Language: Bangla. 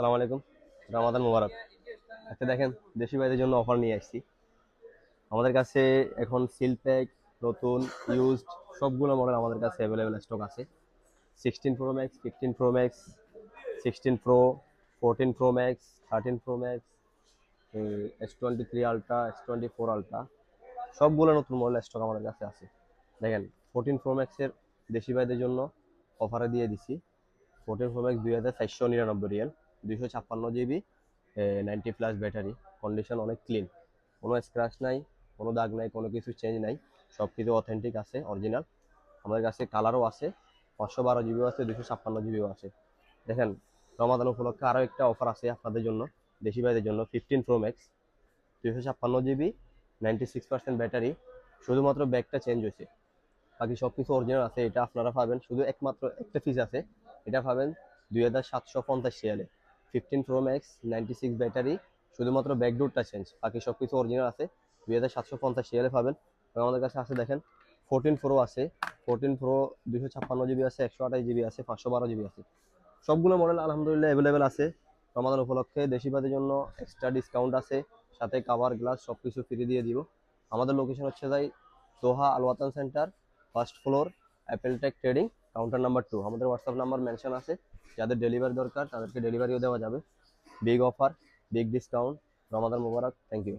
আসসালামু আলাইকুম। রমাদান মোবারক। আজকে দেখেন দেশি ভাইদের জন্য অফার নিয়ে আসছি। আমাদের কাছে এখন সিল প্যাক, নতুন, ইউজড সবগুলো মডেল আমাদের কাছে অ্যাভেলেবেল স্টক আছে। 16 Pro Max, 15 Pro Max, 16 Pro, 14 Pro Max, 13 Pro Max, S23 Ultra, S24 Ultra সবগুলো নতুন মডেল স্টক আমাদের কাছে আছে। দেখেন 14 Pro Max-এর দেশি ভাইদের জন্য অফারে দিয়ে দিছি। 14 Pro Max 2499 Real, 256 GB, 90+ battery, condition অনেক ক্লিন, কোনো স্ক্র্যাচ নাই, কোনো দাগ নাই, কোনো কিছু চেঞ্জ নাই, সব কিছু অথেন্টিক আছে, অরিজিনাল। আমাদের কাছে কালারও আছে, 512 জিবিও আছে, 256 জিবিও আছে। দেখেন রমাদান উপলক্ষে আরও একটা অফার আছে আপনাদের জন্য, দেশি ভাইদের জন্য। 15 Pro Max, 256 জিবি, 96% ব্যাটারি, শুধুমাত্র ব্যাগটা চেঞ্জ হয়েছে, বাকি সব কিছু অরিজিনাল আছে। এটা আপনারা পাবেন, শুধু একমাত্র একটা ফিস আছে, এটা পাবেন 2750 রিয়ালে। 15 Pro Max, 96 ব্যাটারি, শুধুমাত্র ব্যাকডোরটা চেঞ্জ, বাকি সব কিছু অরিজিনাল আছে, 2750 রিয়ালে পাবেন। এবং আমাদের কাছে আছে দেখেন 14 Pro আছে। 14 Pro 256 জিবি আছে, 128 জিবি আছে, 512 জিবি আছে। সবগুলো মডেল আলহামদুলিল্লাহ অ্যাভেলেবেল আছে। রমাদান উপলক্ষে দেশিবাদের জন্য এক্সট্রা ডিসকাউন্ট আছে, সাথে কাভার গ্লাস সব কিছু ফ্রি দিয়ে দিব। আমাদের লোকেশন হচ্ছে যাই Doha Al Watan centre, first floor, Apple tech trading, counter number 2। আমাদের হোয়াটসঅ্যাপ নাম্বার মেনশন আছে, যাদের ডেলিভারি দরকার তাদেরকে ডেলিভারিও দেওয়া যাবে। Big offer, big discount. Ramadan মোবারক। Thank you.